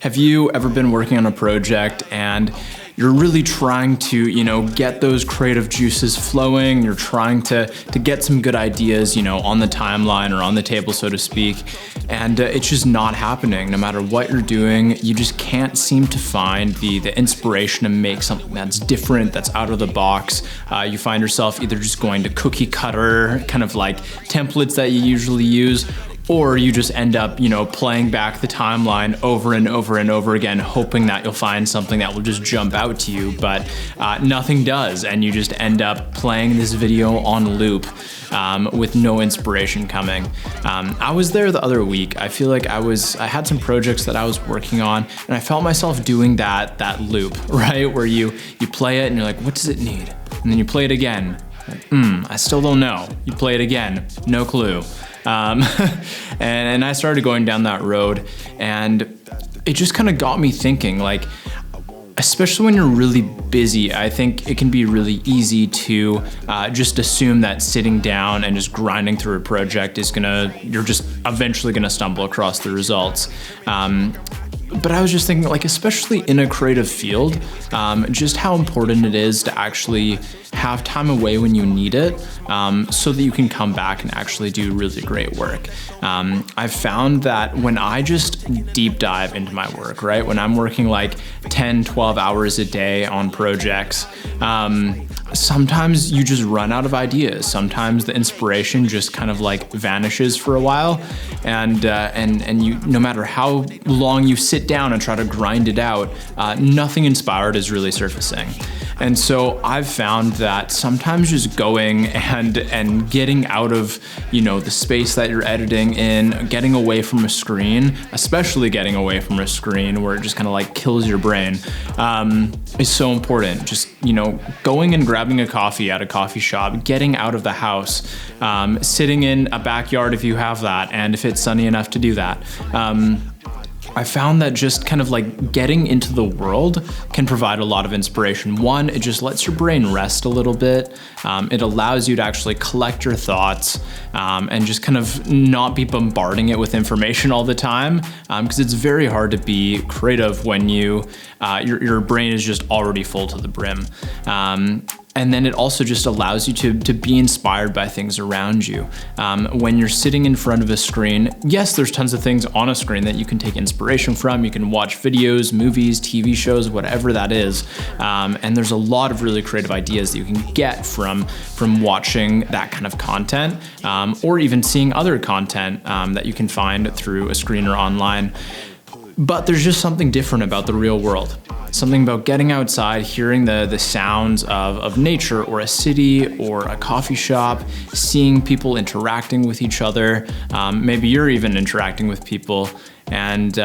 Have you ever been working on a project and you're really trying to, get those creative juices flowing, you're trying to get some good ideas, on the timeline or on the table, so to speak, and it's just not happening. No matter what you're doing, you just can't seem to find the inspiration to make something that's different, that's out of the box. You find yourself either just going to cookie cutter, kind of like templates that you usually use, or you just end up, playing back the timeline over and over and over again, hoping that you'll find something that will just jump out to you, but nothing does, and you just end up playing this video on loop with no inspiration coming. I was there the other week. I feel like I had some projects that I was working on, and I felt myself doing that loop, right? Where you play it and you're like, what does it need? And then you play it again. I still don't know. You play it again, no clue. And I started going down that road, and it just kind of got me thinking, like, especially when you're really busy, I think it can be really easy to just assume that sitting down and just grinding through a project you're just eventually gonna stumble across the results. But I was just thinking, like, especially in a creative field, just how important it is to actually have time away when you need it, so that you can come back and actually do really great work. I've found that when I just deep dive into my work, right? When I'm working like 10, 12 hours a day on projects, sometimes you just run out of ideas. Sometimes the inspiration just kind of like vanishes for a while, and you, no matter how long you sit down and try to grind it out, nothing inspired is really surfacing. And so I've found that sometimes just going and getting out of, the space that you're editing in, getting away from a screen, especially getting away from a screen where it just kind of like kills your brain, is so important. Just, going and grabbing a coffee at a coffee shop, getting out of the house, sitting in a backyard if you have that, and if it's sunny enough to do that. I found that just kind of like getting into the world can provide a lot of inspiration. One, it just lets your brain rest a little bit. It allows you to actually collect your thoughts, and just kind of not be bombarding it with information all the time, because it's very hard to be creative when your brain is just already full to the brim. And then it also just allows you to be inspired by things around you. When you're sitting in front of a screen, yes, there's tons of things on a screen that you can take inspiration from. You can watch videos, movies, TV shows, whatever that is. And there's a lot of really creative ideas that you can get from watching that kind of content, or even seeing other content that you can find through a screen or online. But there's just something different about the real world. Something about getting outside, hearing the sounds of nature or a city or a coffee shop, seeing people interacting with each other. Maybe you're even interacting with people, and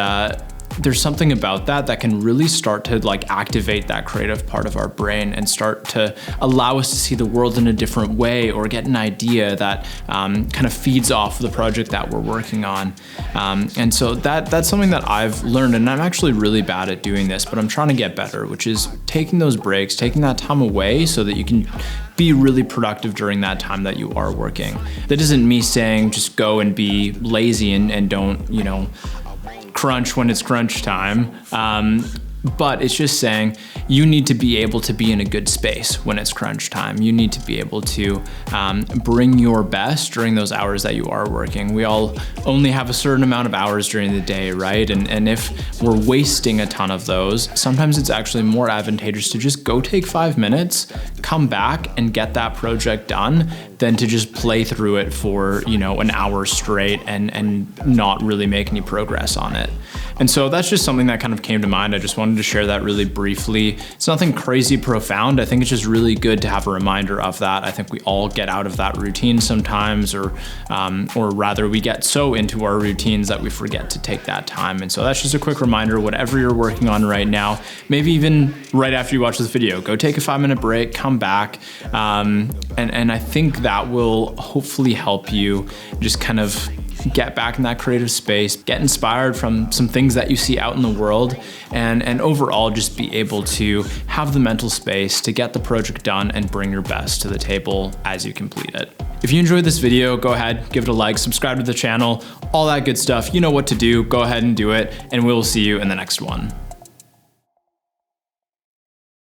there's something about that can really start to like activate that creative part of our brain and start to allow us to see the world in a different way, or get an idea that kind of feeds off the project that we're working on. And so that's something that I've learned, and I'm actually really bad at doing this, but I'm trying to get better, which is taking those breaks, taking that time away so that you can be really productive during that time that you are working. That isn't me saying just go and be lazy and don't, crunch when it's crunch time. But it's just saying you need to be able to be in a good space when it's crunch time. You need to be able to bring your best during those hours that you are working. We all only have a certain amount of hours during the day, right? And if we're wasting a ton of those, sometimes it's actually more advantageous to just go take 5 minutes, come back and get that project done, than to just play through it for, an hour straight and not really make any progress on it. And so that's just something that kind of came to mind. I just wanted to share that really briefly. It's nothing crazy profound. I think it's just really good to have a reminder of that. I think we all get out of that routine sometimes, or rather we get so into our routines that we forget to take that time. And so that's just a quick reminder, whatever you're working on right now, maybe even right after you watch this video, go take a 5-minute break, come back. And I think that will hopefully help you just kind of get back in that creative space, get inspired from some things that you see out in the world, and overall just be able to have the mental space to get the project done and bring your best to the table as you complete it. If you enjoyed this video, go ahead, give it a like, subscribe to the channel, all that good stuff. You know what to do, go ahead and do it, and we'll see you in the next one.